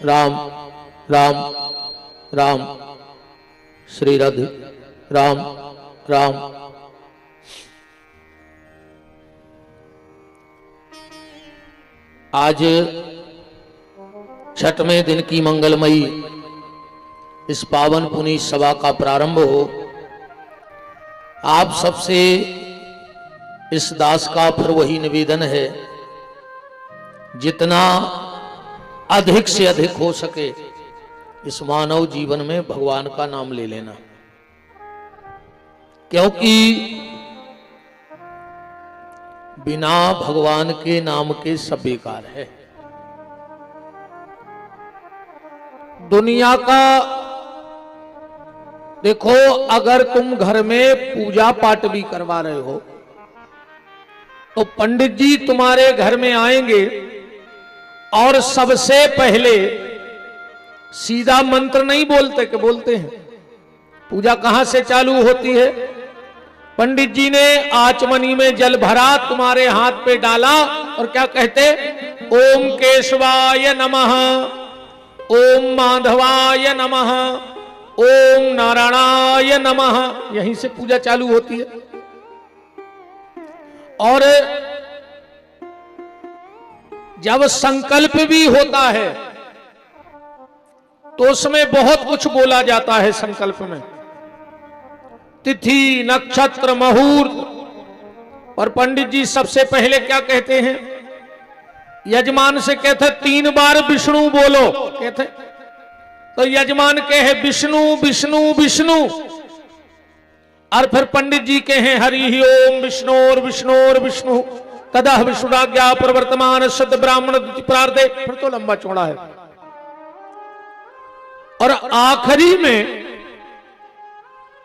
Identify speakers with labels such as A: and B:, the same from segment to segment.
A: राम राम राम, श्री राधे राम राम। आज छठवें दिन की मंगलमयी इस पावन पुनीत सभा का प्रारंभ हो। आप सबसे इस दास का फिर वही निवेदन है, जितना अधिक से अधिक हो सके इस मानव जीवन में भगवान का नाम ले लेना, क्योंकि बिना भगवान के नाम के सब बेकार है। दुनिया का देखो, अगर तुम घर में पूजा पाठ भी करवा रहे हो तो पंडित जी तुम्हारे घर में आएंगे और सबसे पहले सीधा मंत्र नहीं बोलते कि बोलते हैं। पूजा कहां से चालू होती है? पंडित जी ने आचमनी में जल भरा, तुम्हारे हाथ पे डाला और क्या कहते? ओम केशवाय नमः, ओम माधवाय नमः, ओम नारायणाय नमः। यहीं से पूजा चालू होती है। और जब संकल्प भी होता है तो उसमें बहुत कुछ बोला जाता है। संकल्प में तिथि, नक्षत्र, मुहूर्त। और पंडित जी सबसे पहले क्या कहते हैं? यजमान से कहते 3 बार विष्णु बोलो, कहते तो यजमान कहे विष्णु विष्णु विष्णु, और फिर पंडित जी कहे हरि ओम विष्णोर विष्णोर विष्णु तदा विष्णुराज्ञा प्रवर्तमान सद ब्राह्मण प्रार्थे। फिर तो लंबा चौड़ा है। और आखिरी में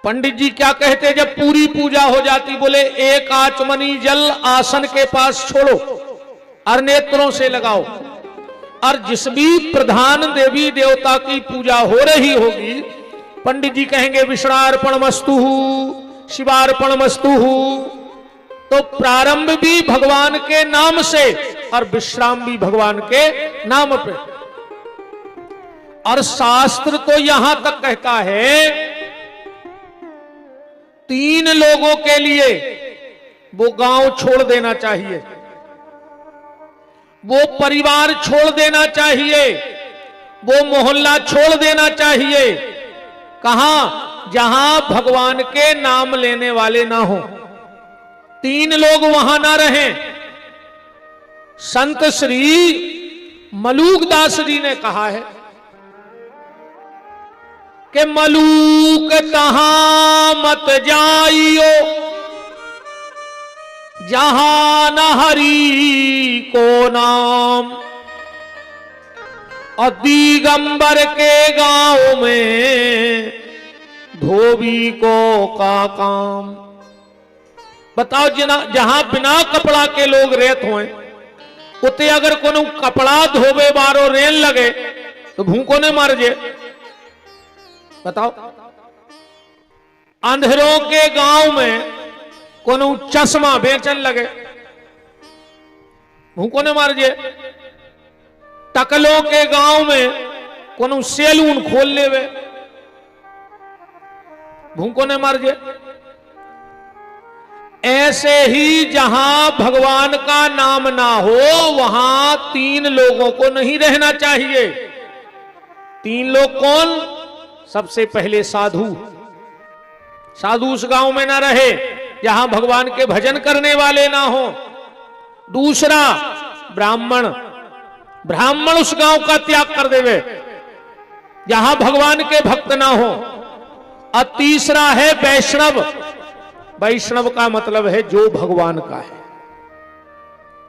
A: पंडित जी क्या कहते? जब पूरी पूजा हो जाती, बोले एक आचमनी जल आसन के पास छोड़ो और नेत्रों से लगाओ, और जिस भी प्रधान देवी देवता की पूजा हो रही होगी, पंडित जी कहेंगे विष्णार्पणमस्तु, शिवार्पणमस्तु। तो प्रारंभ भी भगवान के नाम से और विश्राम भी भगवान के नाम पे। और शास्त्र तो यहां तक कहता है 3 लोगों के लिए वो गांव छोड़ देना चाहिए, वो परिवार छोड़ देना चाहिए, वो मोहल्ला छोड़ देना चाहिए। कहां? जहां भगवान के नाम लेने वाले ना हो। 3 लोग वहां ना रहें। संत श्री मलूकदास जी ने कहा है कि मलूक तहां मत जाइयो जहां न हरि को नाम, और दिगंबर के गांव में धोबी को का काम। बताओ, जहां बिना कपड़ा के लोग रहते हों, उते अगर कोनो कपड़ा धोबे बारो रेन लगे तो भूखों ने मर जे। बताओ, अंधेरों के गांव में कोनो चश्मा बेचन लगे, भूखों ने मर जे। टकलों के गांव में कोनो सैलून खोल लेवे, भूखों ने मर जे। ऐसे ही जहां भगवान का नाम ना हो, वहां 3 लोगों को नहीं रहना चाहिए। 3 लोग कौन? सबसे पहले साधु। साधु उस गांव में ना रहे जहां भगवान के भजन करने वाले ना हो। दूसरा ब्राह्मण, ब्राह्मण उस गांव का त्याग कर देवे जहां भगवान के भक्त ना हो। और तीसरा है वैष्णव। वैष्णव का मतलब है जो भगवान का है।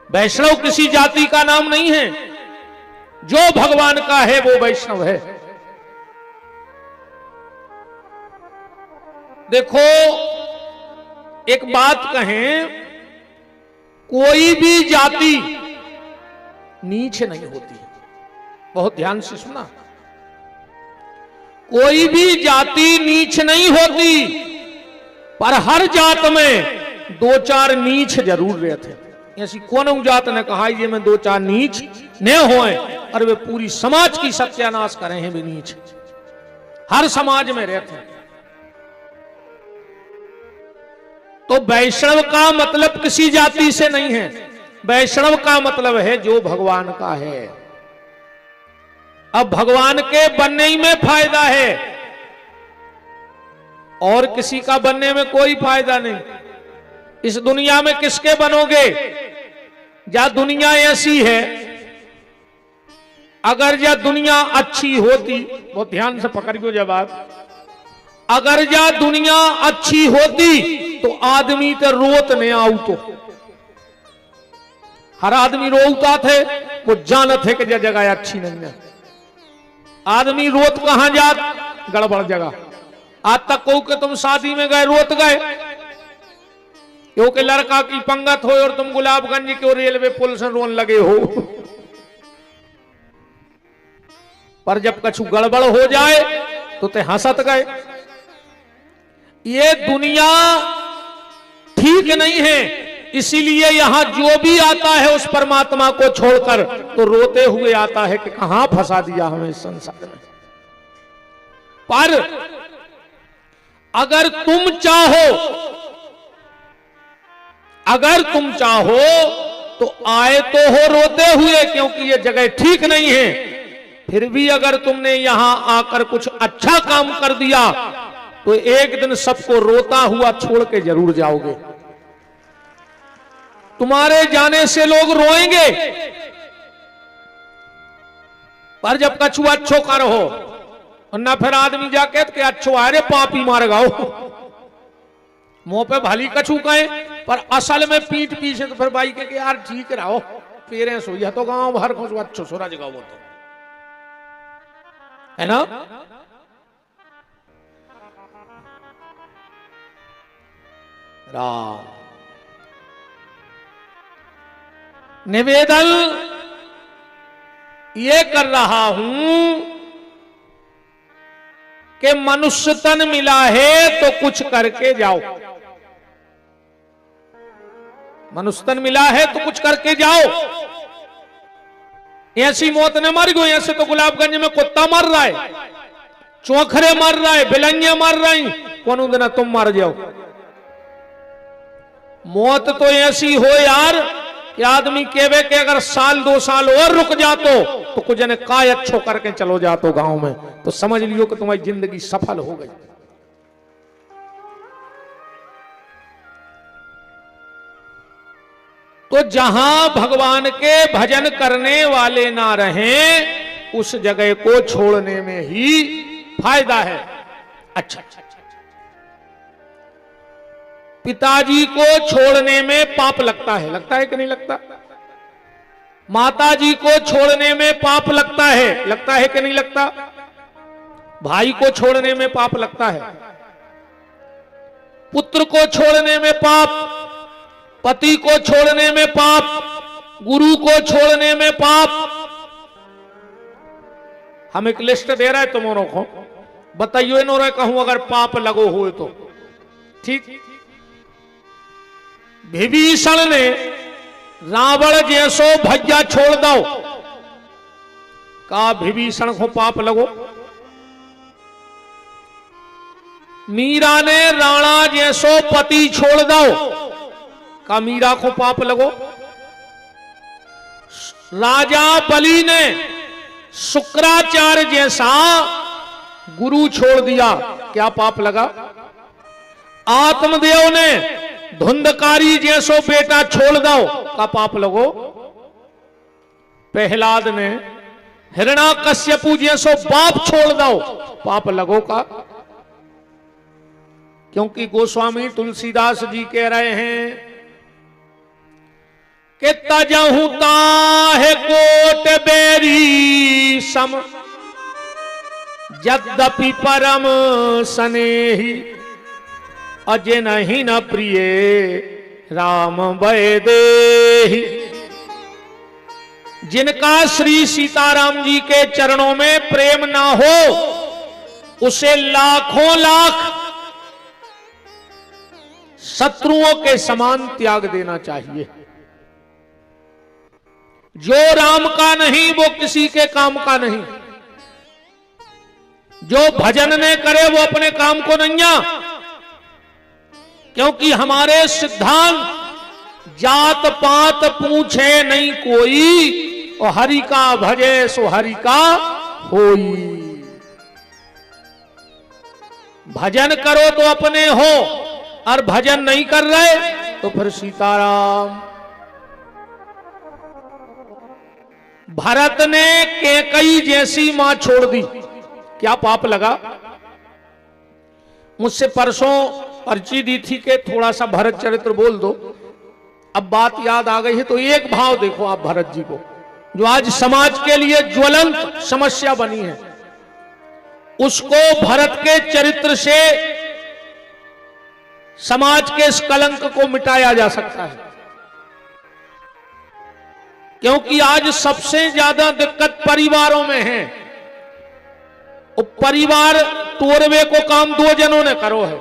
A: वैष्णव किसी जाति का नाम नहीं है, जो भगवान का है वो वैष्णव है। देखो, एक बात कहें, कोई भी जाति नीच नहीं होती। बहुत ध्यान से सुना, कोई भी जाति नीच नहीं होती, पर हर जात में 2-4 नीच जरूर रहते। ऐसी कौन जात ने कहा ये में 2-4 नीच न होए। और वे पूरी समाज की सत्यानाश कर रहे हैं भी नीच, हर समाज में रहते हैं। तो वैष्णव का मतलब किसी जाति से नहीं है, वैष्णव का मतलब है जो भगवान का है। अब भगवान के बनने ही में फायदा है, और किसी का बनने में कोई फायदा नहीं। इस दुनिया में किसके बनोगे? या दुनिया ऐसी है, अगर या दुनिया अच्छी होती, बहुत ध्यान से पकड़ियो जवाब, अगर या दुनिया अच्छी होती तो आदमी तो रोत नहीं आऊ, तो हर आदमी रोता थे, वो जानत है कि यह जगह अच्छी नहीं है। आदमी रोत कहां जात? गड़बड़ जगह। आज तक कहू के तुम शादी में गए रोत गए, क्योंकि लड़का की पंगत हो और तुम गुलाबगंज के रेलवे पुल से रोन लगे हो। पर जब कछु गड़बड़ हो जाए तो ते हंसत गए। ये दुनिया ठीक नहीं है, इसीलिए यहां जो भी आता है उस परमात्मा को छोड़कर तो रोते हुए आता है कि कहां फंसा दिया हमें इस संसार में। पर अगर तुम चाहो तो आए तो हो रोते हुए, क्योंकि ये जगह ठीक नहीं है। फिर भी अगर तुमने यहां आकर कुछ अच्छा काम कर दिया तो एक दिन सबको रोता हुआ छोड़ के जरूर जाओगे। तुम्हारे जाने से लोग रोएंगे, पर जब कछु अच्छो कर हो, ना फिर आदमी जाके के अच्छो आरे पापी मार गाओ, मुंह पे भली कछु कहे, पर असल में पीठ पीछे तो फिर भाई के यार ठीक रहो, पेरे सो या तो गांव भर को अच्छो सूरज गाओ, वो तो है ना। राम निवेदन ये कर रहा हूं कि मनुष्य तन मिला है तो कुछ करके जाओ। मनुष्य तन मिला है तो कुछ करके जाओ। ऐसी मौत न मर गई, ऐसे तो गुलाबगंज में कुत्ता मर रहा है, चौखरे मर रहा है, बिलंगियां मर रही, कौन दिन तुम मर जाओ। मौत तो ऐसी हो यार कि आदमी केवे के अगर साल 2 साल और रुक जातो तो कुछ ने काय अच्छो करके चलो जातो गांव में, तो समझ लियो कि तुम्हारी जिंदगी सफल हो गई। तो जहां भगवान के भजन करने वाले ना रहें उस जगह को छोड़ने में ही फायदा है। अच्छा, पिताजी को छोड़ने में पाप लगता है कि नहीं लगता? माताजी को छोड़ने में पाप लगता है कि नहीं लगता? भाई को छोड़ने में पाप लगता है, पुत्र को छोड़ने में पाप, पति को छोड़ने में पाप, गुरु को छोड़ने में पाप। हम एक लिस्ट दे रहे हैं तुमों को, बताइए नो रहे कहूं अगर पाप लगो हुए तो। ठीक, विभीषण ने रावण जैसो भैया छोड़ दो, का विभीषण को पाप लगो। मीरा ने राणा जैसो पति छोड़ दो, का मीरा को पाप लगो। राजा बलि ने शुक्राचार्य जैसा गुरु छोड़ दिया, क्या पाप लगा। आत्मदेव ने धुंधकारी जैसो बेटा छोड़ दो, का पाप लगो। प्रहलाद ने हिरण्याकश्यपु जैसो बाप छोड़ दो, पाप लगो का। क्योंकि गोस्वामी तुलसीदास जी कह रहे हैं कि तजहु ताहे कोट बेरी सम, यद्यपि परम स्नेही अजय नहीं न प्रिय राम वैदेही। जिनका श्री सीताराम जी के चरणों में प्रेम ना हो उसे लाखों लाख शत्रुओं के समान त्याग देना चाहिए। जो राम का नहीं वो किसी के काम का नहीं। जो भजन ने करे वो अपने काम को नहीं आ। क्योंकि हमारे सिद्धांत जात पात पूछे नहीं कोई, और हरि का भजे सो हरि का होई। भजन करो तो अपने हो, और भजन नहीं कर रहे तो फिर सीताराम। भरत ने कैकई जैसी मां छोड़ दी, क्या पाप लगा? मुझसे परसों पर्ची दी थी कि थोड़ा सा भरत चरित्र बोल दो। अब बात याद आ गई है तो एक भाव देखो आप भरत जी को, जो आज समाज के लिए ज्वलंत समस्या बनी है, उसको भरत के चरित्र से समाज के इस कलंक को मिटाया जा सकता है। क्योंकि आज सबसे ज्यादा दिक्कत परिवारों में है। वो परिवार तोड़वे को काम दो जनों ने करो है।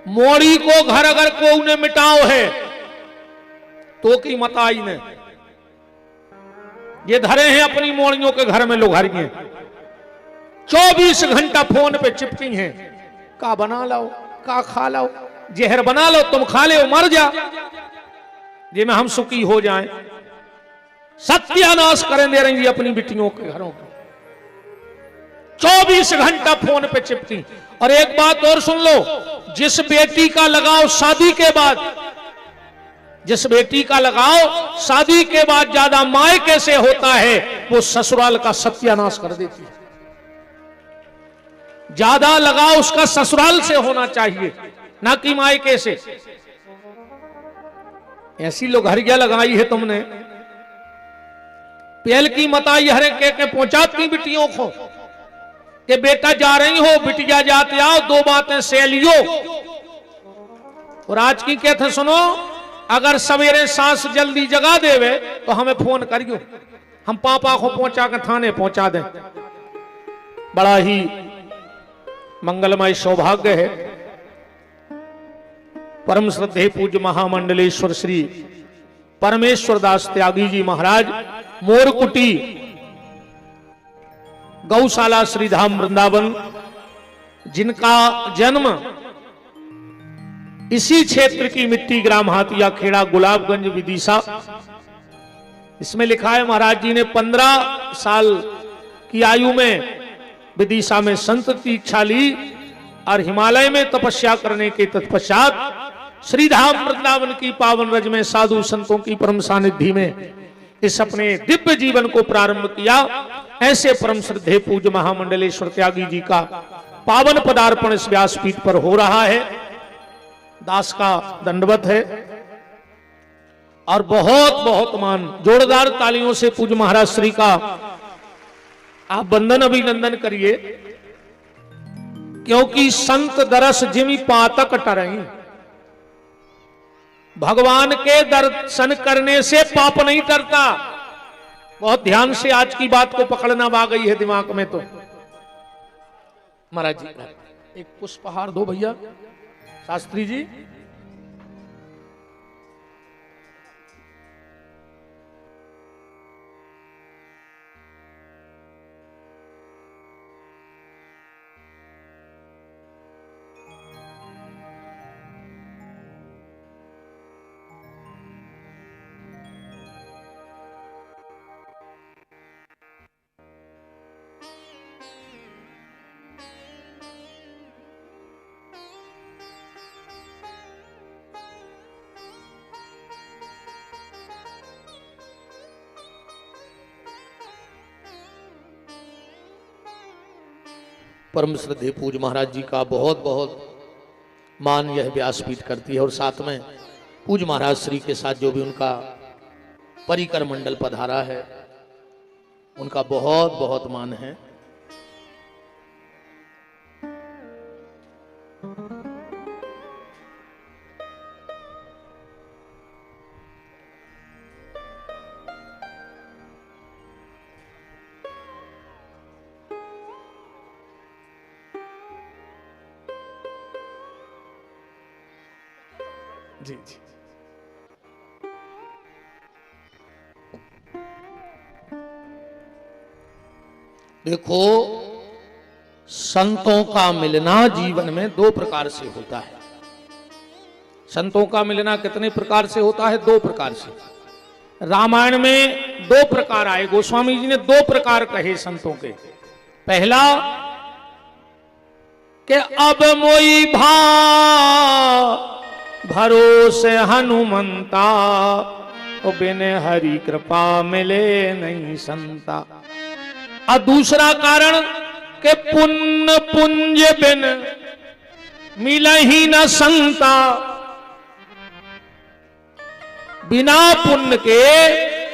A: मोड़ी को घर अगर को उन्हें मिटाओ है तो की मताई ने ये धरे हैं अपनी मोड़ियों के घर में लोग हरिए 24 घंटा फोन पे चिपकी हैं। का बना लो, का खा लो, जहर बना लो, तुम खा ले मर जा, जे में हम सुखी हो जाएं। सत्यानाश करें दे रही अपनी बेटियों के घरों को, 24 घंटा फोन पे चिपकी। और एक बात और सुन लो, जिस बेटी का लगाव शादी के बाद, जिस बेटी का लगाव शादी के बाद ज्यादा मायके से होता है, वो ससुराल का सत्यानाश कर देती है। ज्यादा लगाव उसका ससुराल से होना चाहिए, ना कि मायके से। ऐसी लोग हरिया लगाई है तुमने, पेल की मताई हरे के पहुंचाती बिटियों को कि बेटा जा रही हो, बिटिया जाते आओ, 2 बातें से लियो। और आज की कहते सुनो, अगर सवेरे सास जल्दी जगा देवे तो हमें फोन करियो, हम पापा को पहुंचा कर थाने पहुंचा दें। बड़ा ही मंगलमय सौभाग्य है। परम श्रद्धेय पूज्य महामंडलेश्वर श्री परमेश्वर दास त्यागी जी महाराज मोरकुटी गौशाला श्रीधाम वृंदावन, जिनका जन्म इसी क्षेत्र की मिट्टी ग्राम हाथिया खेड़ा गुलाबगंज विदिशा, इसमें लिखा है महाराज जी ने 15 साल की आयु में विदिशा में संत दीक्षा ली और हिमालय में तपस्या करने के तत्पश्चात श्रीधाम वृंदावन की पावन रज में साधु संतों की परम सानिध्य में इस अपने दिव्य जीवन को प्रारंभ किया। ऐसे परम श्रद्धेय पूज्य महामंडलेश्वर त्यागी जी का पावन पदार्पण इस व्यासपीठ पर हो रहा है। दास का दंडवत है और बहुत बहुत मान, जोरदार तालियों से पूज्य महाराज श्री का आप वंदन अभिनंदन करिए, क्योंकि संत दरस जिमि पातक टरई। भगवान के दर्शन करने से पाप नहीं टरता। बहुत ध्यान से आज की बात को पकड़ना आ गई है दिमाग में। तो महाराज जी एक पुष्पहार दो भैया, शास्त्री जी। परम श्रद्धेय पूज्य महाराज जी का बहुत बहुत मान यह व्यासपीठ करती है। और साथ में पूज्य महाराज श्री के साथ जो भी उनका परिकर मंडल पधारा है, उनका बहुत बहुत मान है। जी जी देखो, संतों का मिलना जीवन में दो प्रकार से होता है। संतों का मिलना कितने प्रकार से होता है? दो प्रकार से। रामायण में दो प्रकार आए, गोस्वामी जी ने दो प्रकार कहे संतों के। पहला कि अब मोई भा भरोसे हनुमंता, तो बिन हरि कृपा मिले नहीं संता। और दूसरा कारण के पुण्य पुंज बिन मिले ही न संता, बिना पुण्य के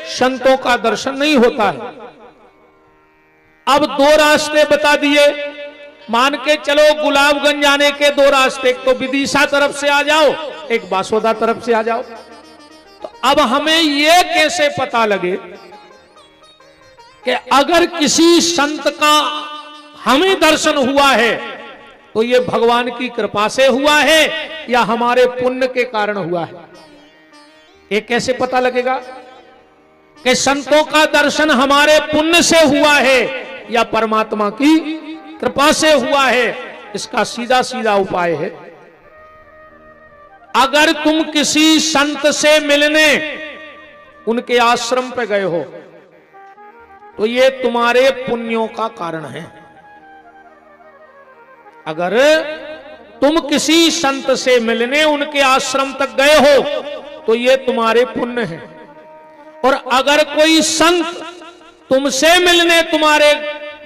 A: संतों का दर्शन नहीं होता है। अब दो रास्ते बता दिए, मान के चलो गुलाबगंज जाने के दो रास्ते, एक तो विदिशा तरफ से आ जाओ, एक बासोदा तरफ से आ जाओ। तो अब हमें यह कैसे पता लगे कि अगर किसी संत का हमें दर्शन हुआ है तो यह भगवान की कृपा से हुआ है या हमारे पुण्य के कारण हुआ है? ये कैसे पता लगेगा कि संतों का दर्शन हमारे पुण्य से हुआ है या परमात्मा की कृपा से हुआ है? इसका सीधा सीधा उपाय है, अगर तुम किसी संत से मिलने उनके आश्रम पे गए हो तो ये तुम्हारे पुण्यों का कारण है। अगर तुम किसी संत से मिलने उनके आश्रम तक गए हो तो ये तुम्हारे पुण्य है। और अगर कोई संत तुमसे मिलने तुम्हारे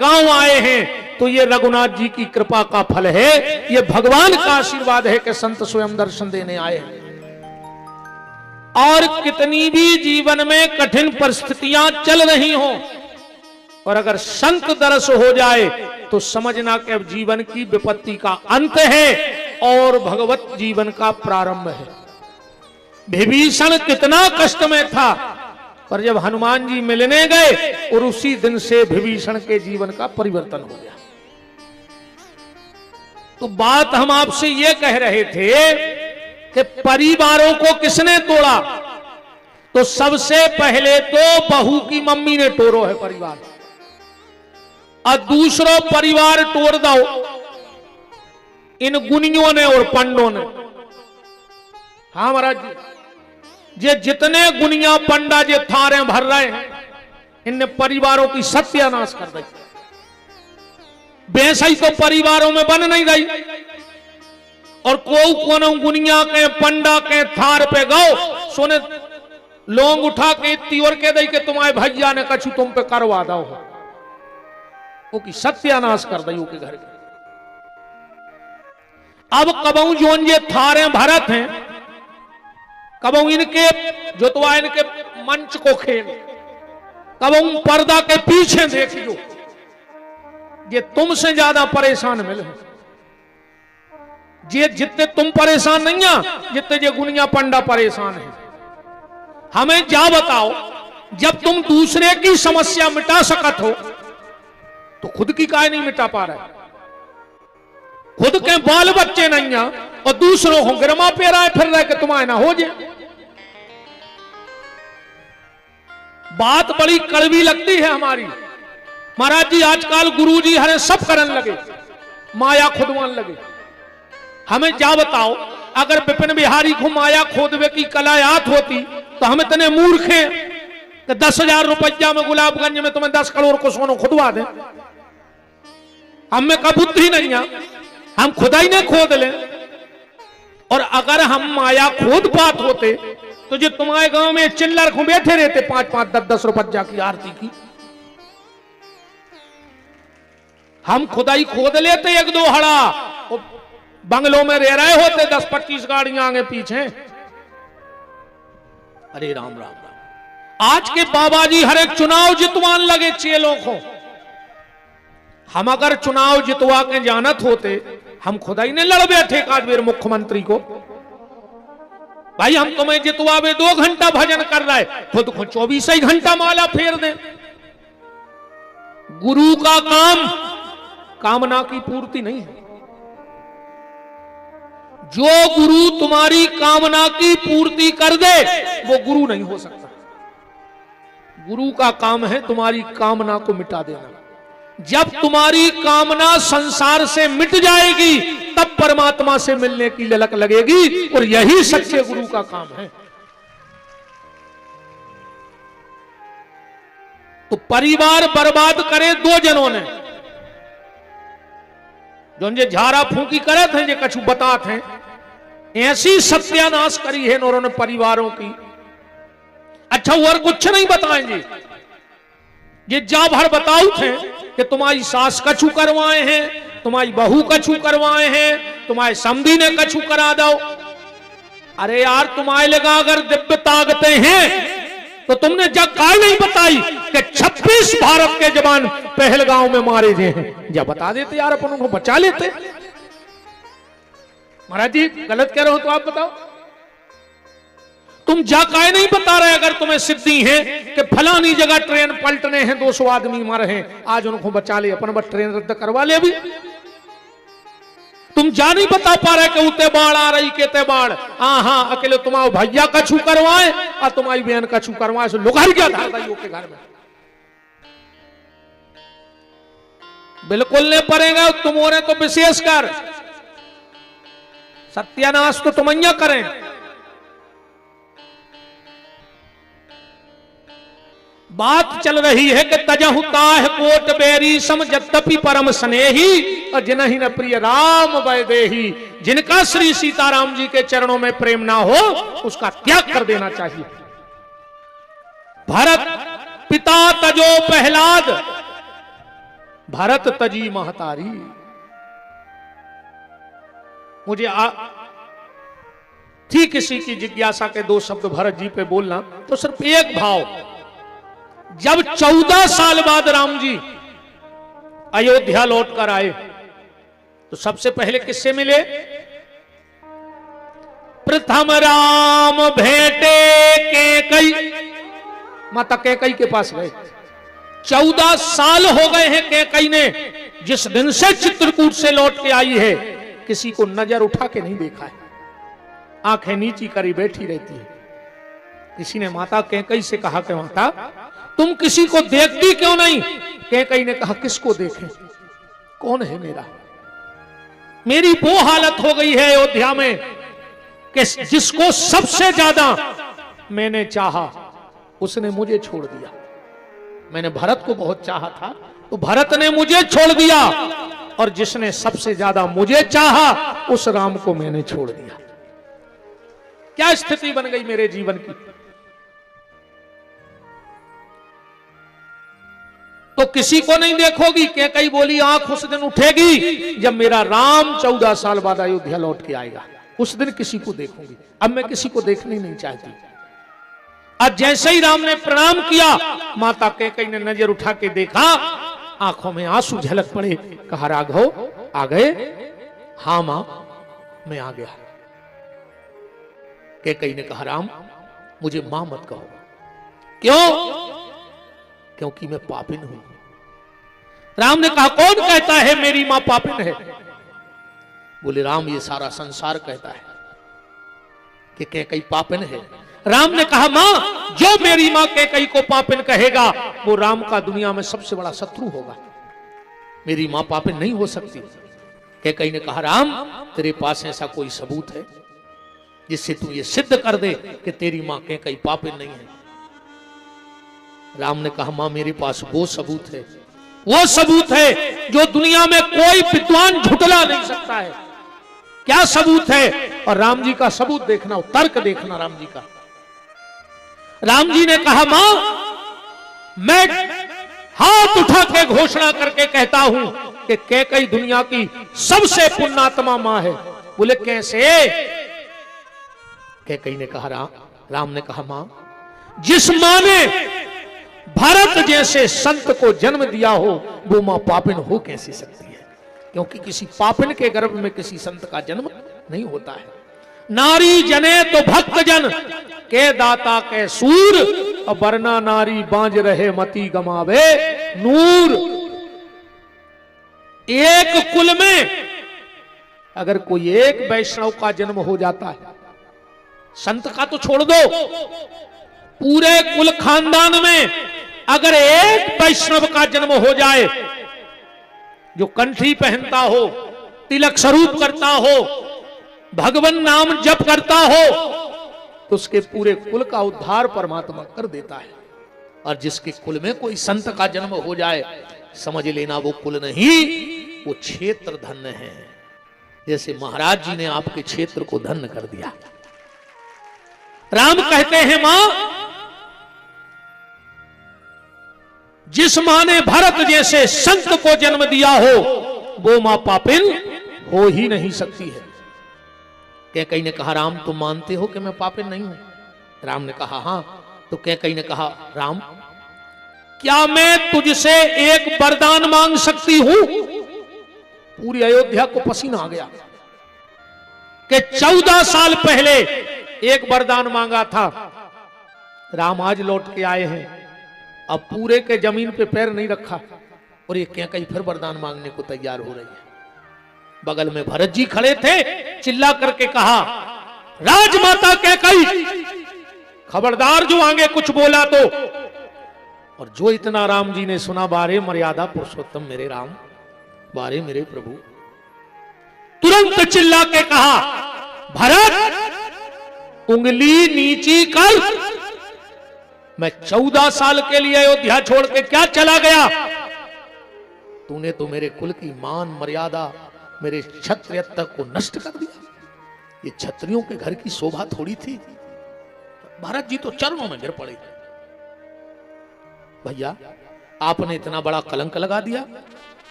A: गांव आए हैं तो ये रघुनाथ जी की कृपा का फल है, ये भगवान का आशीर्वाद है कि संत स्वयं दर्शन देने आए हैं। और कितनी भी जीवन में कठिन परिस्थितियां चल रही हों और अगर संत दर्श हो जाए तो समझना कि अब जीवन की विपत्ति का अंत है और भगवत जीवन का प्रारंभ है। विभीषण कितना कष्ट में था, पर जब हनुमान जी मिलने गए और उसी दिन से विभीषण के जीवन का परिवर्तन हो गया। तो बात हम आपसे यह कह रहे थे कि परिवारों को किसने तोड़ा? तो सबसे पहले तो बहू की मम्मी ने तोड़ो है परिवार, और दूसरो परिवार तोड़ दो इन गुनियों ने और पंडों ने। हाँ महाराज जी, ये जितने गुनिया पंडा जे थारे भर रहे हैं इनने परिवारों की सत्यानाश कर दी। वैसा ही तो परिवारों में बन नहीं रही, और को गुनिया के पंडा के थार पे गो सोने लोग उठा के इतनी और कह दे कि तुम्हारे भैया ने कछु तुम पे करवा दो, वो की सत्यानाश कर दी के घर के। अब कबू जोन ये थारे भरत हैं, कबू इनके जोतवा इनके मंच को खेल, कबू पर्दा के पीछे देखियो, ये तुमसे ज्यादा परेशान मिले। ये जितने तुम परेशान नहीं है जितने ये गुनिया पंडा परेशान है। हमें क्या बताओ, जब तुम दूसरे की समस्या मिटा सकत हो तो खुद की काय नहीं मिटा पा रहे? खुद के बाल बच्चे नहीं है और दूसरों को गिरमा पे रहा है फिर रहे कि तुम्हारे ना हो जाए। बात बड़ी कड़वी लगती है हमारी। महाराज जी आजकल गुरु जी हरे सब करन लगे, माया खुदवान लगे। हमें क्या बताओ, अगर विपिन बिहारी को माया खोदवे की कला याद होती तो हम इतने मूर्ख हैं कि 10,000 रुपया में गुलाबगंज में तुम्हें 10 करोड़ को सोनो खुदवा दें। हमें का बुद्धि नहीं है, हम खुदा ही ने खोद लें। और अगर हम माया खोद पात होते तो जो तुम्हारे गांव में चिल्लर को बैठे रहते 5-5, 10-10 रुपया की आरती की, हम खुदाई खोद लेते 1-2 हड़ा, बंगलों में रह रहे होते 10-25 गाड़ियां आगे पीछे। अरे राम राम राम। आज के बाबा जी हर एक चुनाव जितवान लगे चेलों को। हम अगर चुनाव जितवा के जानत होते हम खुदाई ने लड़ बैठे एक मुख्यमंत्री को, भाई हम तुम्हें जितवावे 2 घंटा भजन कर रहा है, खुद को 24 ही घंटा माला फेर दे। गुरु का काम कामना की पूर्ति नहीं है। जो गुरु तुम्हारी कामना की पूर्ति कर दे वो गुरु नहीं हो सकता। गुरु का काम है तुम्हारी कामना को मिटा देना। जब तुम्हारी कामना संसार से मिट जाएगी तब परमात्मा से मिलने की ललक लगेगी, और यही सच्चे गुरु का काम है। तो परिवार बर्बाद करे दो जनों ने, जो झारा फूंकी करे थे, जो कछु बतात हैं, ऐसी सत्यानाश करी है उन्होंने परिवारों की। अच्छा वो और कुछ नहीं बताएंगे, ये जा भर बताऊ थे कि तुम्हारी सास कछु करवाए हैं, तुम्हारी बहू कछु करवाए हैं, तुम्हारे समधी ने कछु करा दो। अरे यार तुम्हारे लगा अगर दिव्य ताकतें हैं तो तुमने जब काहे नहीं बताई कि 26 भारत के जवान पहलगांव में मारे गए हैं, जब बता देते यार अपन उनको बचा लेते। महाराज जी गलत कह रहे हो तो आप बताओ, तुम जा काहे नहीं बता रहे अगर तुम्हें सिद्धि है कि फलानी जगह ट्रेन पलटने हैं, 200 आदमी मर हैं, आज उनको बचा ले, अपन बस ट्रेन रद्द करवा ले। अभी तुम जा नहीं बता पा रहे कि उते बाढ़ आ रही, कहते बाढ़, हाँ अकेले तुम्हारे भैया कछु करवाए और तुम्हारी बहन कछु करवाए, सो लुगाई क्या धारदाइयों के घर में बिल्कुल नहीं पड़ेगा। तुम हो रहे तो विशेष कर सत्यानाश तो तुम करें। बात चल रही है कि तजहु ताह कोट बेरी सम यद्यपि परम स्नेही, और जिन्हि न प्रिय राम वैदेही, जिनका श्री सीताराम जी के चरणों में प्रेम ना हो उसका त्याग कर देना चाहिए। भरत पिता तजो प्रहलाद, भरत तजी महतारी। मुझे थी किसी की जिज्ञासा के 2 शब्द भरत जी पे बोलना, तो सिर्फ एक भाव, जब 14 साल बाद राम जी अयोध्या लौट कर आए तो सबसे पहले किससे मिले? प्रथम राम भेंटे कैकई, माता कैकई के पास गए। 14 साल हो गए हैं कैकई ने जिस दिन से चित्रकूट से लौट के आई है, किसी को नजर उठा के नहीं देखा है, आंखें नीची करी बैठी रहती है। किसी ने माता कैकई से कहा कि माता तुम किसी को देखती क्यों नहीं? कैकई ने कहा किसको देखें, कौन है मेरा? मेरी वो हालत हो गई है अयोध्या में कि जिसको सबसे ज्यादा मैंने चाहा उसने मुझे छोड़ दिया। मैंने भरत को बहुत चाहा था तो भरत ने मुझे छोड़ दिया, और जिसने सबसे ज्यादा मुझे चाहा उस राम को मैंने छोड़ दिया। क्या स्थिति बन गई मेरे जीवन की? तो किसी को नहीं देखोगी? कैकई बोली आंख उस दिन उठेगी जब मेरा राम 14 साल बाद अयोध्या लौट के आएगा, उस दिन किसी को देखूंगी। अब मैं किसी को देखना ही नहीं चाहती। आज जैसे ही राम ने प्रणाम किया, माता कैकई ने नजर उठा के देखा, आंखों में आंसू झलक पड़े। कहा राघव आ गए? हाँ मां मैं आ गया। कैकई ने कहा राम मुझे मां मत कहो। क्यों? क्योंकि मैं पापिन हूं। राम ने कहा कौन कहता है मेरी मां पापिन है? बोले राम ये सारा संसार कहता है कि कैकई पापिन है। राम ने कहा मां जो मेरी मां कैकई को पापिन कहेगा वो राम का दुनिया में सबसे बड़ा शत्रु होगा। मेरी मां पापिन नहीं हो सकती। कैकई ने कहा राम तेरे पास ऐसा कोई सबूत है जिससे तू ये सिद्ध कर दे कि तेरी मां कैकई पापिन नहीं है? राम ने कहा मां मेरे पास वो सबूत है, वो सबूत है जो दुनिया में कोई विद्वान झुटला नहीं सकता है। क्या सबूत है? और राम जी का सबूत देखना, तर्क देखना राम जी का। राम जी ने कहा मां मैं हाथ उठा के घोषणा करके कहता हूं कि कैकई दुनिया की सबसे पुण्यात्मा मां है। बोले कैसे? कैकई ने कहा राम ने कहा मां जिस मां ने भरत जैसे संत को जन्म दिया हो वो मां पापिन हो कैसे सकती है? क्योंकि किसी पापिन के गर्भ में किसी संत का जन्म नहीं होता है। नारी जने तो भक्त जन के दाता के सूर, और वरना नारी बांझ रहे मती गमावे नूर। एक कुल में अगर कोई एक वैष्णव का जन्म हो जाता है, संत का तो छोड़ दो, पूरे कुल खानदान में अगर एक वैष्णव का जन्म हो जाए जो कंठी पहनता हो, तिलक स्वरूप करता हो, भगवान नाम जप करता हो, तो उसके पूरे कुल का उद्धार परमात्मा कर देता है। और जिसके कुल में कोई संत का जन्म हो जाए, समझ लेना वो कुल नहीं, वो क्षेत्र धन्य है। जैसे महाराज जी ने आपके क्षेत्र को धन्य कर दिया। राम कहते हैं, मां, जिस मां ने भरत जैसे संत को जन्म दिया हो, वो मां पापिन हो ही नहीं सकती है। कैकेयी ने कहा, राम तुम मानते हो कि मैं पापिन नहीं हूं? राम ने कहा हां। तो कैकेयी ने कहा, राम क्या मैं तुझसे एक वरदान मांग सकती हूं? पूरी अयोध्या को पसीना आ गया कि 14 साल पहले एक वरदान मांगा था, राम आज लौट के आए हैं, अब पूरे के जमीन पे पैर नहीं रखा और ये कैकेयी फिर वरदान मांगने को तैयार हो रही है। बगल में भरत जी खड़े थे, चिल्ला करके कहा, राजमाता कैकेयी, खबरदार जो आगे कुछ बोला तो। और जो इतना राम जी ने सुना, बारे मर्यादा पुरुषोत्तम मेरे राम, बारे मेरे प्रभु, तुरंत चिल्ला के कहा, भरत उंगली नीची कर, मैं 14 साल के लिए अयोध्या छोड़ के क्या चला गया? तूने तो मेरे कुल की मान मर्यादा, मेरे क्षत्रियता को नष्ट कर दिया। ये क्षत्रियों के घर की शोभा थोड़ी थी। भरत जी तो चरणों में गिर पड़े, भैया आपने इतना बड़ा कलंक लगा दिया,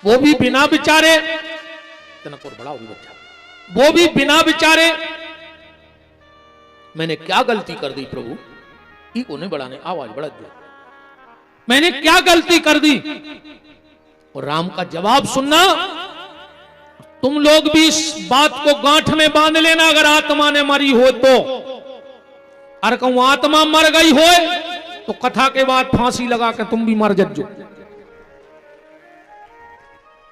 A: वो भी बिना विचारे, बड़ा वो भी बिना विचारे। मैंने क्या गलती कर दी प्रभु? ईगो ने बढ़ाने आवाज बढ़ा दिया, मैंने क्या गलती कर दी? और राम का जवाब सुनना, तुम लोग भी इस बात को गांठ में बांध लेना, अगर आत्मा ने मरी हो तो। अरे कहूं आत्मा मर गई हो तो कथा के बाद फांसी लगा के तुम भी मर जज्जो,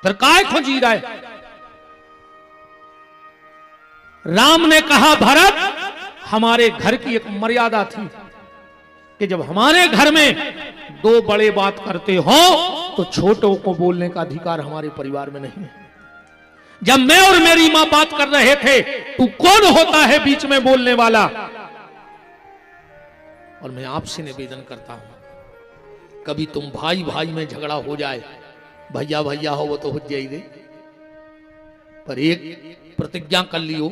A: फिर काय खोजी रहा है? राम ने कहा, भरत हमारे घर की एक मर्यादा थी कि जब हमारे घर में दो बड़े बात करते हो तो छोटों को बोलने का अधिकार हमारे परिवार में नहीं है। जब मैं और मेरी मां बात कर रहे थे, तू कौन होता है बीच में बोलने वाला? और मैं आपसे निवेदन करता हूं, कभी तुम भाई भाई में झगड़ा हो जाए, भैया भैया हो वो तो हो जाएगी, पर एक प्रतिज्ञा कर लियो,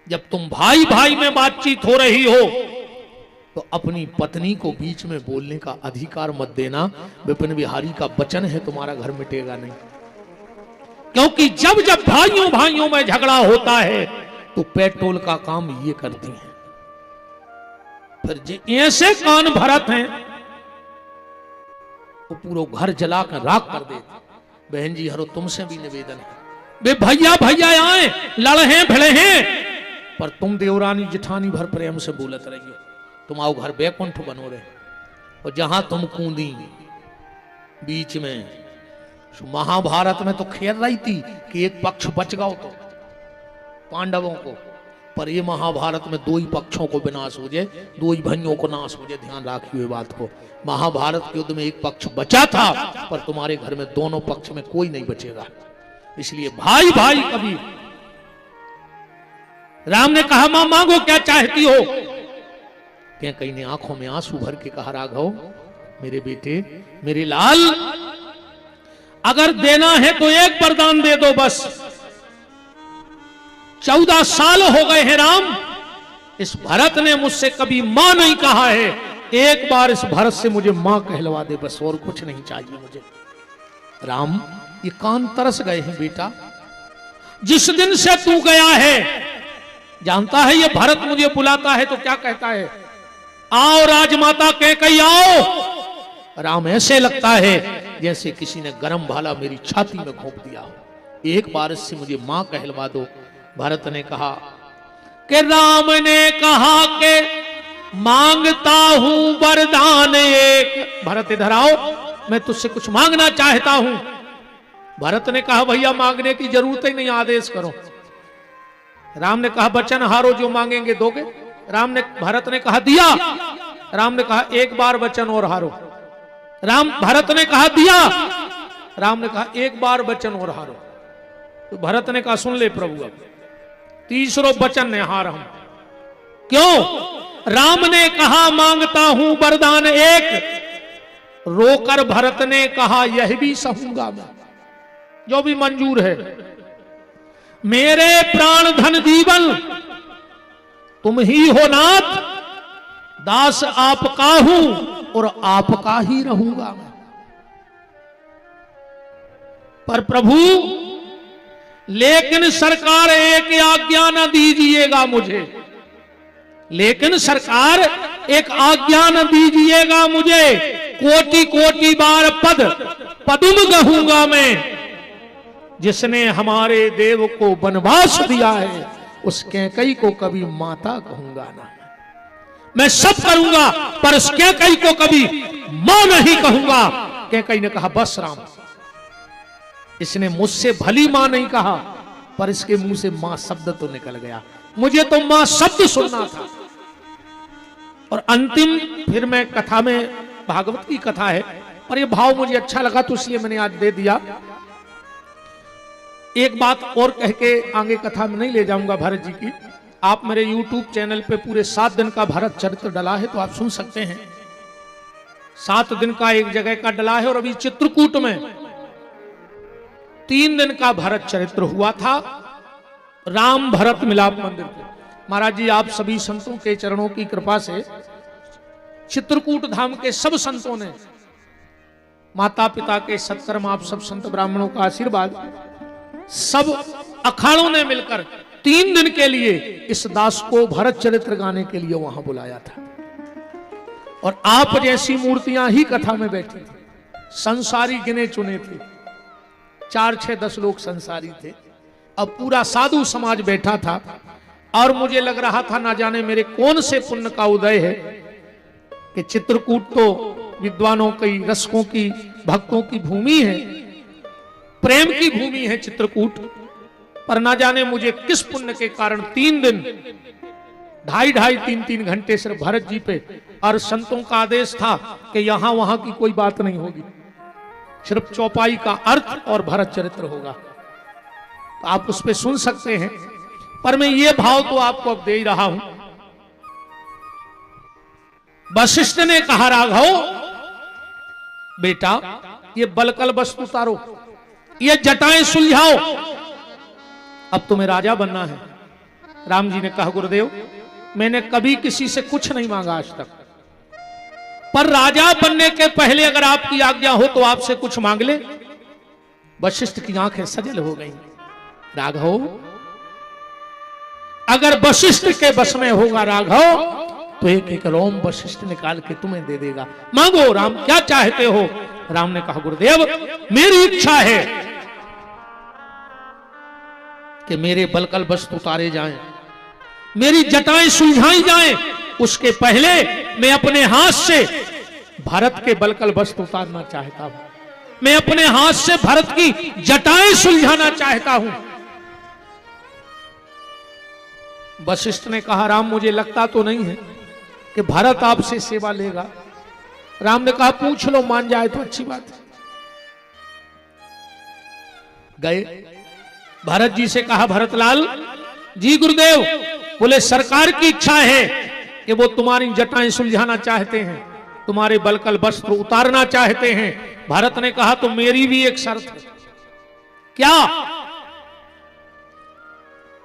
A: जब तुम भाई भाई में बातचीत हो रही हो तो अपनी पत्नी को बीच में बोलने का अधिकार मत देना। विपिन बिहारी का वचन है, तुम्हारा घर मिटेगा नहीं। क्योंकि जब जब भाइयों भाइयों में झगड़ा होता है तो पेट्रोल का काम ये करती हैं। फिर ऐसे कान भरत हैं वो पूरा घर जलाकर राख कर देते। बहन जी हरो तुमसे भी निवेदन है, वे भैया भैया आए लड़े भिड़े हैं, पर तुम देवरानी जिठानी भर प्रेम से बोलत रहिए। तुम आओ घर बैकुंठ बनो रहे, और जहां तुम कूदी बीच में, महाभारत में तो खेल रही थी कि एक पक्ष बच गया तो पांडवों को, पर ये महाभारत में दो ही पक्षों को विनाश हो जाए, दो ही भाइयों को नाश हो जाए। ध्यान रखिए हुए बात को। महाभारत के युद्ध में एक पक्ष बचा था, पर तुम्हारे घर में दोनों पक्ष में कोई नहीं बचेगा। इसलिए भाई भाई कभी। राम ने कहा, मां मांगो क्या चाहती हो? कैकेयी ने आंखों में आंसू भर के कहा, राघव मेरे बेटे, मेरे लाल, अगर देना है तो एक वरदान दे दो बस। 14 साल हो गए हैं राम, इस भरत ने मुझसे कभी मां नहीं कहा है, एक बार इस भरत से मुझे मां कहलवा दे बस, और कुछ नहीं चाहिए मुझे। राम ये कान तरस गए हैं बेटा, जिस दिन से तू गया है, जानता है ये भरत मुझे बुलाता है तो क्या कहता है, आओ राजमाता कैकेयी आओ। राम ऐसे लगता है जैसे किसी ने गरम भाला मेरी छाती में घोंप दिया हो, एक बार इससे मुझे मां कहलवा दो। भरत ने कहा कि राम ने कहा कि मांगता हूं वरदान एक। भरत इधर आओ, मैं तुझसे कुछ मांगना चाहता हूं। भरत ने कहा, भैया मांगने की जरूरत ही नहीं, आदेश करो। राम ने कहा, वचन हारो, जो मांगेंगे दोगे। भरत ने कहा, दिया। राम ने कहा, एक बार वचन और हारो। भरत ने कहा, दिया। राम ने कहा एक बार वचन और हारो। तो भरत ने कहा सुन ले प्रभु, अब तीसरो वचन ने हार हम। क्यों? राम ने कहा मांगता हूं वरदान एक, रोकर भरत ने कहा यह भी सहूंगा मैं, जो भी मंजूर है। मेरे प्राण धन जीवन तुम ही हो नाथ, दास आपका हूं और आपका ही रहूंगा मैं। पर प्रभु लेकिन सरकार एक आज्ञा न दीजिएगा मुझे, लेकिन सरकार एक आज्ञा न दीजिएगा मुझे, कोटि कोटि बार पद पदुम कहूंगा मैं। जिसने हमारे देव को वनवास दिया है उस कैकई को कभी माता कहूंगा ना। मैं सब करूंगा पर उस कैकई को कभी मां नहीं कहूंगा। कैकई ने कहा बस राम, इसने मुझसे भली मां नहीं कहा पर इसके मुंह से मां शब्द तो निकल गया, मुझे तो मां शब्द सुनना था। और अंतिम फिर मैं कथा में, भागवत की कथा है पर यह भाव मुझे अच्छा लगा तो इसलिए मैंने आज दे दिया। एक बात और कह के आगे कथा में नहीं ले जाऊंगा भरत जी की। आप मेरे YouTube चैनल पे पूरे 7 दिन का भरत चरित्र डला है तो आप सुन सकते हैं। 7 दिन का एक जगह का डला है और अभी चित्रकूट में 3 दिन का भरत चरित्र हुआ था राम भरत मिलाप मंदिर पे। महाराज जी आप सभी संतों के चरणों की कृपा से चित्रकूट धाम के सब संतों ने, माता पिता के सत्कर्म, आप सब संत ब्राह्मणों का आशीर्वाद, सब अखाड़ों ने मिलकर 3 दिन के लिए इस दास को भरत चरित्र गाने के लिए वहां बुलाया था। और आप जैसी मूर्तियां ही कथा में बैठी थी, संसारी गिने चुने थे, 4, 6, 10 लोग संसारी थे। अब पूरा साधु समाज बैठा था और मुझे लग रहा था ना जाने मेरे कौन से पुण्य का उदय है कि चित्रकूट तो विद्वानों की, रसकों की, भक्तों की भूमि है, प्रेम की भूमि है चित्रकूट। पर ना जाने मुझे किस पुण्य के कारण 3 दिन 2.5 3 घंटे सिर्फ भरत जी पे, और संतों का आदेश था कि यहां वहां की कोई बात नहीं होगी, सिर्फ चौपाई का अर्थ और भरत चरित्र होगा। तो आप उस पर सुन सकते हैं। पर मैं ये भाव तो आपको अब दे ही रहा हूं। वशिष्ठ ने कहा राघव बेटा ये बलकल वस्तु उतारो, ये जटाएं सुलझाओ, अब तुम्हें राजा बनना है। राम जी ने कहा गुरुदेव मैंने कभी किसी से कुछ नहीं मांगा आज तक, पर राजा बनने के पहले अगर आपकी आज्ञा हो तो आपसे कुछ मांग ले। वशिष्ठ की आंखें सजल हो गई। राघव अगर वशिष्ठ के बस में होगा राघव तो एक एक रोम वशिष्ठ निकाल के तुम्हें दे देगा, मांगो राम क्या चाहते हो। राम ने कहा गुरुदेव मेरी इच्छा है कि मेरे बलकल वस्त्र उतारे जाएं, मेरी जटाएं सुलझाई जाएं, उसके पहले मैं अपने हाथ से भरत के बलकल वस्त्र उतारना चाहता हूं, मैं अपने हाथ से भरत की जटाएं सुलझाना चाहता हूं। वशिष्ठ ने कहा राम मुझे लगता तो नहीं है कि भरत आपसे सेवा लेगा। राम ने कहा पूछ लो, मान जाए तो अच्छी बात है। गए भरत जी से कहा भरतलाल जी गुरुदेव, बोले सरकार की इच्छा है कि वो तुम्हारी जटाएं सुलझाना चाहते हैं, तुम्हारे बलकल वस्त्र उतारना चाहते हैं। भरत ने कहा तो मेरी भी एक शर्त है। क्या?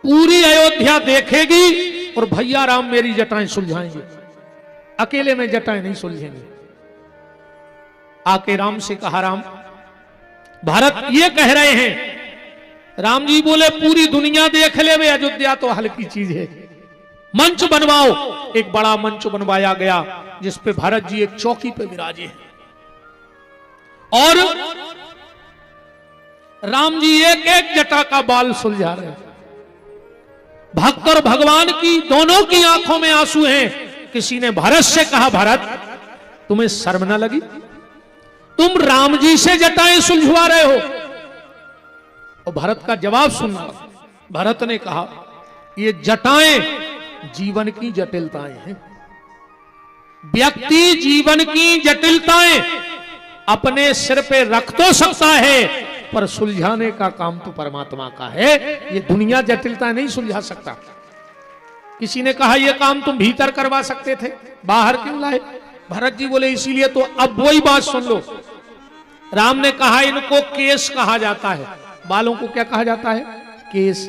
A: पूरी अयोध्या देखेगी और भैया राम मेरी जटाएं सुलझाएंगे, अकेले में जटाएं नहीं सुलझेंगे। आके राम से कहा राम भरत ये कह रहे हैं। राम जी बोले पूरी दुनिया देख ले वे, अयोध्या तो हल्की चीज है, मंच बनवाओ। एक बड़ा मंच बनवाया गया जिस पे भरत जी एक चौकी पे विराजे हैं और राम जी एक एक जटा का बाल सुलझा रहे हैं। भक्त और भगवान की दोनों की आंखों में आंसू हैं। किसी ने भरत से कहा भरत तुम्हें शर्म न लगी, तुम राम जी से जटाएं सुलझवा रहे हो। और भरत का जवाब सुनना। भरत ने कहा ये जटाएं जीवन की जटिलताएं हैं, व्यक्ति जीवन की जटिलताएं अपने सिर पे रख तो सकता है, पर सुलझाने का काम तो परमात्मा का है। ये दुनिया जटिलता नहीं सुलझा सकता। किसी ने कहा ये काम तुम भीतर करवा सकते थे, बाहर क्यों लाए? भरत जी बोले इसीलिए तो। अब वही बात सुन लो, राम ने कहा इनको केस कहा जाता है, बालों को क्या कहा जाता है? केस।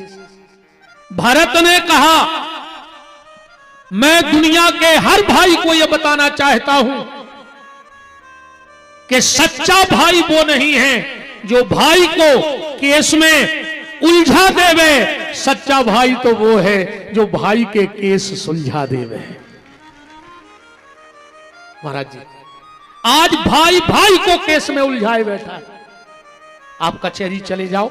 A: भरत ने कहा मैं दुनिया के हर भाई को यह बताना चाहता हूं कि सच्चा भाई वो नहीं है जो भाई को केस में उलझा देवे, सच्चा भाई तो वो है जो भाई के केस सुलझा देवे। महाराज जी आज भाई भाई को केस में उलझाए बैठा है। आप कचहरी चले जाओ,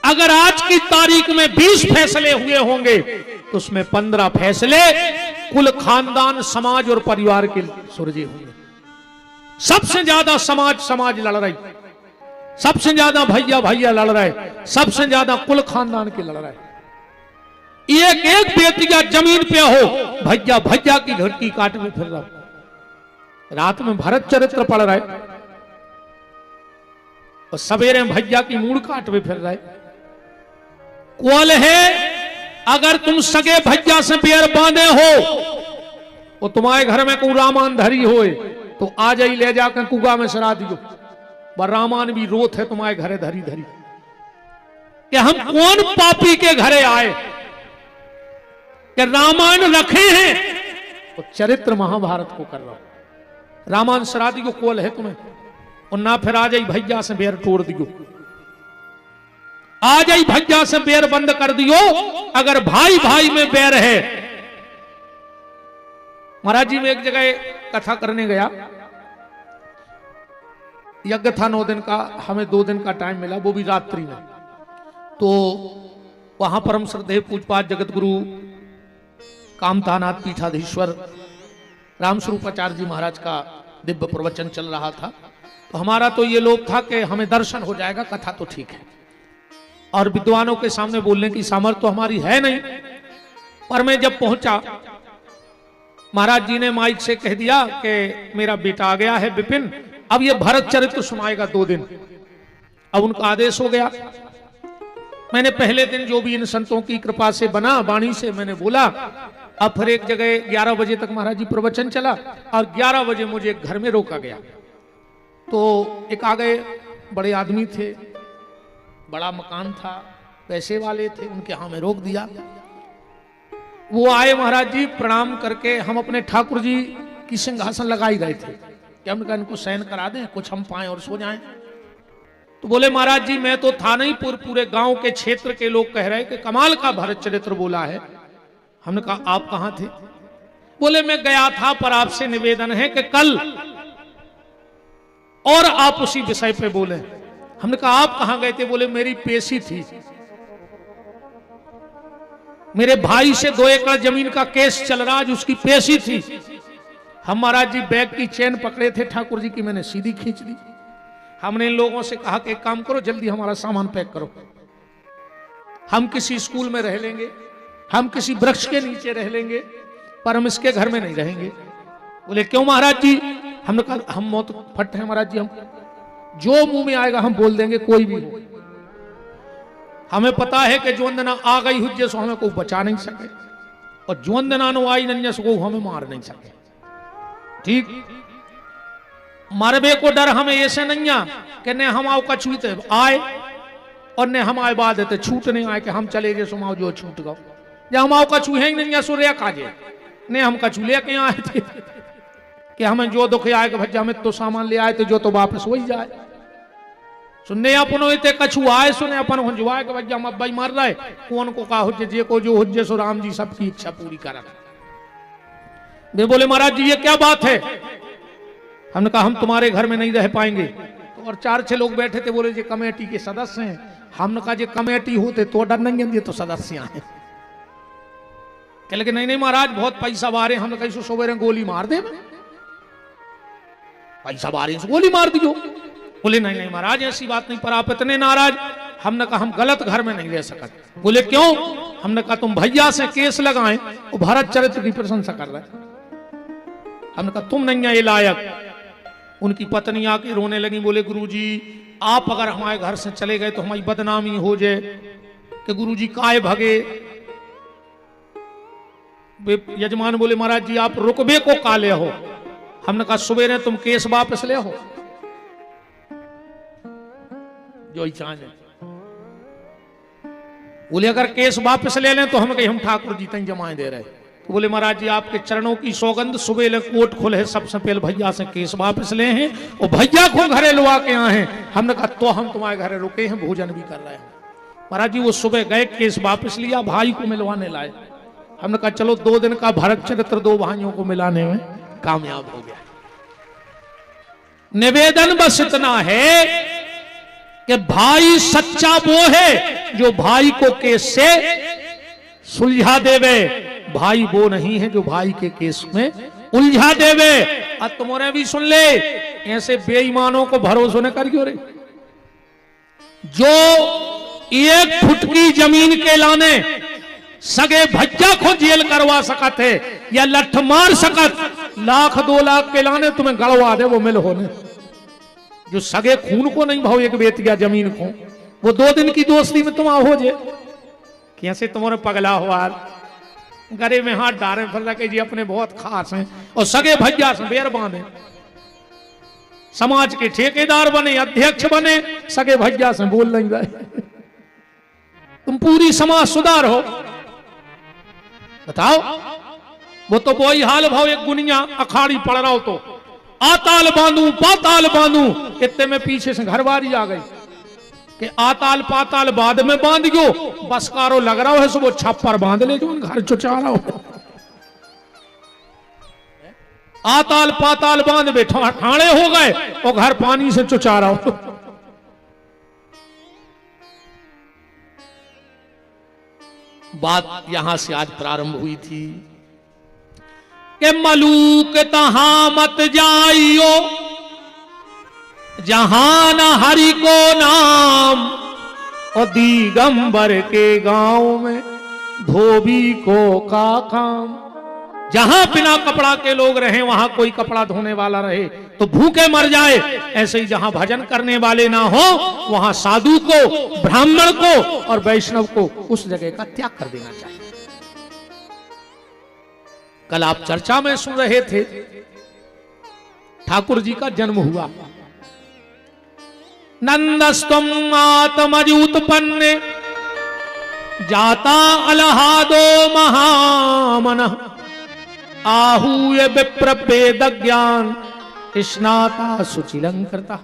A: अगर आज की तारीख में 20 फैसले हुए होंगे तो उसमें 15 फैसले कुल खानदान समाज और परिवार के सुलझे होंगे। सबसे ज्यादा समाज लड़ रही, सबसे ज्यादा भैया लड़ रहे, सबसे ज्यादा कुल खानदान के लड़ रहे। एक एक बेटिया जमीन पे हो, भैया की घटकी काट में फिर रहा। रात में भरत चरित्र पढ़ रहे और सवेरे भैया की मूड़ काट में फिर रहे। कौल है अगर तुम सगे भैया से पैर बांधे हो और तुम्हारे घर में कोई रामान धरी होए तो आ जाई ले जाकर कुआ में सरा दियो। बर रामान भी रोत है तुम्हारे घरे धरी धरी कि हम कौन पापी के घरे आए कि रामायण रखे हैं। तो चरित्र महाभारत को कर रहा हूं, रामायण सरादी को कोल है तुम्हें, और ना फिर आ जाई भैया से बेर तोड़ दियो, आ जाई भैया से बेर बंद कर दियो। अगर भाई भाई में बैर है। महाराज जी में एक जगह कथा करने गया, यज्ञ था 9 दिन का, हमें 2 दिन का टाइम मिला, वो भी रात्रि में। तो वहां परम श्रद्धेय पूजपाठ जगत गुरु कामतानाथ पीठाधीश्वर रामस्वरूपाचार्य जी महाराज का दिव्य प्रवचन चल रहा था। तो हमारा तो ये लोग था कि हमें दर्शन हो जाएगा, कथा तो ठीक है, और विद्वानों के सामने बोलने की सामर्थ्य तो हमारी है नहीं। पर मैं जब पहुंचा, महाराज जी ने माइक से कह दिया कि मेरा बेटा आ गया है विपिन, अब ये भरत चरित्र सुनाएगा 2 दिन। अब उनका आदेश हो गया। मैंने पहले दिन जो भी इन संतों की कृपा से बना, वाणी से मैंने बोला। अब फिर एक जगह 11 बजे तक महाराज जी प्रवचन चला और 11 बजे मुझे एक घर में रोका गया। तो एक आ गए, बड़े आदमी थे, बड़ा मकान था, पैसे वाले थे, उनके यहाँ में रोक दिया। वो आए महाराज जी, प्रणाम करके हम अपने ठाकुर जी की सिंहासन लगा ही रहे थे कि हमने कहा इनको शयन करा दें, कुछ हम पाएं और सो जाएं। तो बोले महाराज जी मैं तो था नहीं, पूरे गांव के क्षेत्र के लोग कह रहे कि कमाल का भरत चरित्र बोला है। हमने कहा आप कहां थे? बोले मैं गया था, पर आपसे निवेदन है कि कल और आप उसी विषय पे बोले। हमने कहा आप कहां गए थे? बोले मेरी पेशी थी, मेरे भाई से 2 एकड़ जमीन का केस चल रहा, आज उसकी पेशी थी। हम महाराज जी बैग की चेन पकड़े थे ठाकुर जी की, मैंने सीधी खींच दी। हमने इन लोगों से कहा कि एक काम करो, जल्दी हमारा सामान पैक करो, हम किसी स्कूल में रह लेंगे, हम किसी वृक्ष के नीचे रह लेंगे, पर हम इसके घर में नहीं रहेंगे। बोले क्यों महाराज जी? हमने कहा हम मौत फट है महाराज जी, हम जो मुंह में आएगा हम बोल देंगे, कोई भी हो। हमें पता है कि जो अंदना आ गई हुज्जे सो हमें कोई बचा नहीं सके, और जो अंदना नो आई नन्या सो हमें मार नहीं सके। ठीक, मरबे को डर हमें ऐसे नहीं आ कि ने हम आओ का छूते आए और ने हम आए बाद देते छूट नहीं आए कि हम चले गए सुमाओ जो छूट गो, या हम आओ का छूहे ही नहीं सूर्य काजे ने हम का छूले के आए थे कि हमें जो दुख आए कि भज्जा हमें तो सामान ले आए थे, जो तो वापस हो ही जाए। सुनने अपनो इतने कछु आए, सुने अपन हुंजवाए कि भज्जा हम अब्बाई मर रहे, कौन को का हुज्जे जे को जो हुज्जे सो राम जी सबकी इच्छा पूरी करा। वे बोले महाराज जी ये क्या बात है? हमने कहा हम तुम्हारे घर में नहीं रह पाएंगे। तो और 4-6 लोग बैठे थे, बोले जी कमेटी के सदस्य हैं। हमने कहा जी कमेटी होते तो डर नहीं, ये तो सदस्य हैं। लेकिन नहीं महाराज बहुत पैसा बारे, हमने कहा सवेरे गोली मार दे, पैसा बारे से गोली मार दियो। बोले नहीं महाराज ऐसी बात नहीं, पर आप इतने नाराज। हमने कहा हम गलत घर में नहीं रह सकते। बोले क्यों? हमने कहा तुम भैया से केस लगाएं, वो भारत चरित्र की प्रशंसा कर रहे हैं। हमने कहा तुम नहीं है ये लायक। उनकी पत्नी आके रोने लगी, बोले गुरुजी आप अगर हमारे घर से चले गए तो हमारी बदनामी हो जाए कि गुरुजी काय भगे। यजमान बोले महाराज जी आप रुकबे को काले हो। हमने कहा सुबह तुम केस वापस ले हो जो चाहे। बोले अगर केस वापस ले लें तो हम कहीं हम ठाकुर जी तक जमाए दे रहे। तो बोले महाराज जी आपके चरणों की सौगंध, सुबह ले कोट खुले है, सबसे पहले भैया से केस वापस ले हैं और भैया को घरे लुआ के आए हैं। हमने कहा तो हम तुम्हारे घरे रुके हैं, भोजन भी कर रहे हैं। महाराज जी वो सुबह गए, केस वापस लिया, भाई को मिलवाने लाए। हमने कहा चलो 2 दिन का भरत चरित्र 2 भाइयों को मिलाने में कामयाब हो गया। निवेदन बस इतना है कि भाई सच्चा वो है जो भाई को केस से सुलझा देवे, भाई वो नहीं है जो भाई के केस में उलझा देवे। अब तुम्हारे भी सुन ले, ऐसे बेईमानों को भरोसा न कर क्यों रे। जो 1 फुट की जमीन के लाने सगे भज्जा को जेल करवा सकत है या लठ मार सकत, 1,00,000 2 लाख के लाने तुम्हें गड़वा दे वो मिल होने। जो सगे खून को नहीं भाव एक बेच गया जमीन को, वो 2 दिन की दोस्ती में तुम हो जे कैसे तुम्हारे पगला हुआ गरे में हाथ डारे फिर रखे जी अपने बहुत खास हैं और सगे भज्जा से बेर बांधे, समाज के ठेकेदार बने, अध्यक्ष बने, सगे भज्जा से बोल नहीं रहे। तुम पूरी समाज सुधार हो बताओ। वो तो वही हाल भाव एक गुनिया अखाड़ी पड़ रहा हो तो आताल बांधू पाताल बांधू, इतने में पीछे से घरवारी आ गई कि आताल पाताल बाद में बांध गयो, बसकारो लग रहा है सो वो छप्पर बांध ले जो घर चुचा रहा हो। आताल पाताल बांध बैठा ठाणे हो गए और घर पानी से चुचा रहा हो। बात यहां से आज प्रारंभ हुई थी कि मलूक तहां मत जाइयो जहां न हरि को नाम, और दिगंबर के गांव में धोबी को का काम। जहां बिना कपड़ा के लोग रहे वहां कोई कपड़ा धोने वाला रहे तो भूखे मर जाए। ऐसे ही जहां भजन करने वाले ना हो वहां साधु को, ब्राह्मण को और वैष्णव को उस जगह का त्याग कर देना चाहिए। कल आप चर्चा में सुन रहे थे ठाकुर जी का जन्म हुआ। नंदस्तम आत्मज उत्पन्न जाता अलहादो महामन, आहूय विप्र वेद ज्ञान स्नाता सुचिलंकृता,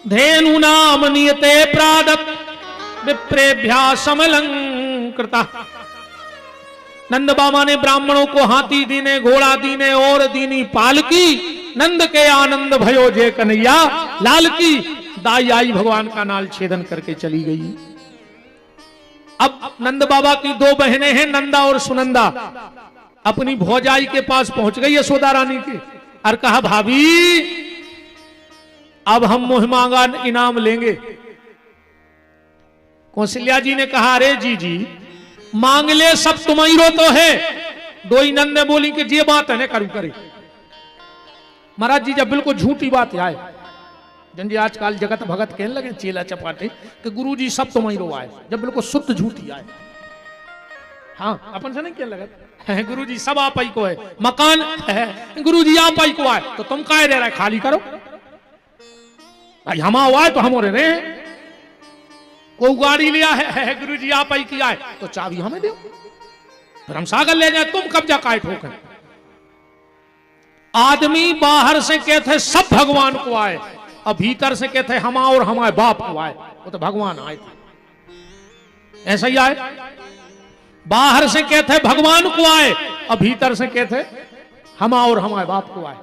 A: धेनु नाम नियते प्रादत विप्रेभ्या समलंकृता। नंद बाबा ने ब्राह्मणों को हाथी दीने, घोड़ा दीने और दीनी पालकी, नंद के आनंद भयो जय कन्हैया लाल की। दाई आई भगवान का नाल छेदन करके चली गई। अब नंद बाबा की 2 बहनें हैं, नंदा और सुनंदा, अपनी भौजाई के पास पहुंच गई यशोदा रानी के और कहा भाभी अब हम मुंह मांगा इनाम लेंगे। कौशल्या जी ने कहा अरे जी मांग ले, सब तुम्हारी तो है। 2 ही नंद ने बोली कि ये बात है ना करू करे। महाराज जी जब बिल्कुल झूठी बात आए, जन जी आजकल जगत भगत कहने लगे चेला चपाटे कि गुरु जी सब तुम्हारी आए, जब बिल्कुल शुद्ध झूठी आए। हाँ अपन से नहीं कहने लगा गुरु जी सब आप ही को है, मकान है गुरु जी आप ही को आए तो तुम काहे रह रहे, खाली करो भाई। हम आए तो हम रह रहे हैं। कोई गाड़ी लिया है गुरु जी आप ही की आए तो चाबी हमें दो, फिर हम सागर ले जाए, तुम कब्जा काहे ठोकर। आदमी बाहर से कहते सब भगवान को आए और भीतर से कहते हम और हमारे बाप को आए, वो तो भगवान आए थे। ऐसा ही आए, बाहर से कहते भगवान को आए और भीतर से कहते हम और हमारे बाप को आए।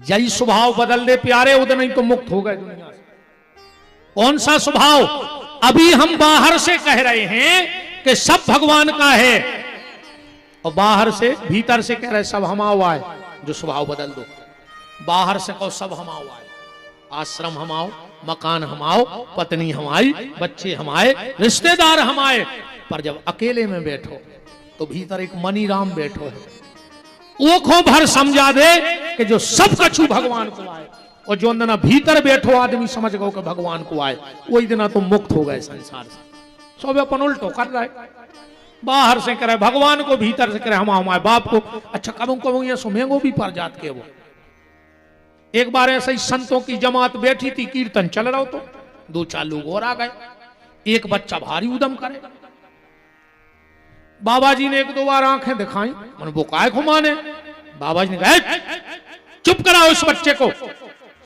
A: जय स्वभाव बदल दे प्यारे, उधर नहीं तो मुक्त हो गए दुनिया से। कौन सा स्वभाव? अभी हम बाहर से कह रहे हैं कि सब भगवान का है और बाहर से भीतर से कह रहे सब हमाओ आए। जो स्वभाव बदल दो, बाहर से कहो सब हमाओ आए, आश्रम हमाओ, मकान हमाओ, पत्नी हमारी, बच्चे हमारे, रिश्तेदार हमारे, पर जब अकेले में बैठो तो भीतर एक मनी राम बैठो है ओखों भर समझा दे कि जो सब कछु भगवान को आए, और जो अंदर भीतर बैठो आदमी समझ गो कि भगवान को आए, वही दिन तुम मुक्त हो गए संसार से। सब अपन उल्टो कर रहा है, बाहर से करे भगवान को, भीतर से करे हम हमारे बाप को। अच्छा कबू ये सुमेंगो भी पर जात के वो। एक बार ऐसे ही संतों की जमात बैठी थी, कीर्तन चल रहा हो तो 2-4 लोग और आ गए। एक बच्चा भारी उदम करे, बाबा जी ने 1-2 बार आंखें दिखाई, मन वो काय घुमाने। बाबा जी ने कहा चुप कराओ इस बच्चे को।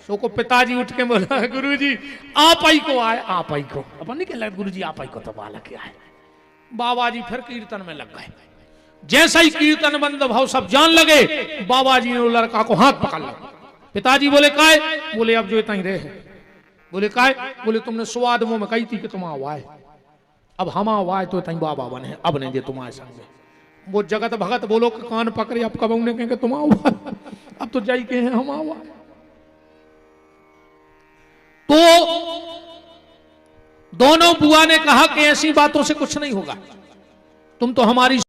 A: सो को पिताजी उठ के बोला गुरुजी आप ही को आए, आप ही को। अपन नहीं कहला गुरुजी आप ही को तो बालक आए। बाबा जी फिर कीर्तन में लग गए। जैसा ही कीर्तन बंद भाव सब जान लगे, बाबा जी ने लड़का को हाथ पकड़ लिया। पिताजी बोले काय? बोले अब जो इतना ही रहे। बोले काय? बोले तुमने स्वाद मुंह में कही थी कि तुम आओ आए, अब हम आओ आए तो इतना बाबा बने, अब नहीं दे तुम्हारे संग। वो जगत भगत बोलो कि कान पकड़े, अब कब उन्हें कहेंगे तुम आओ, अब तो जाई के हैं हम आओ आए। तो दोनों बुआ ने कहा कि ऐसी बातों से कुछ नहीं होगा, तुम तो हमारी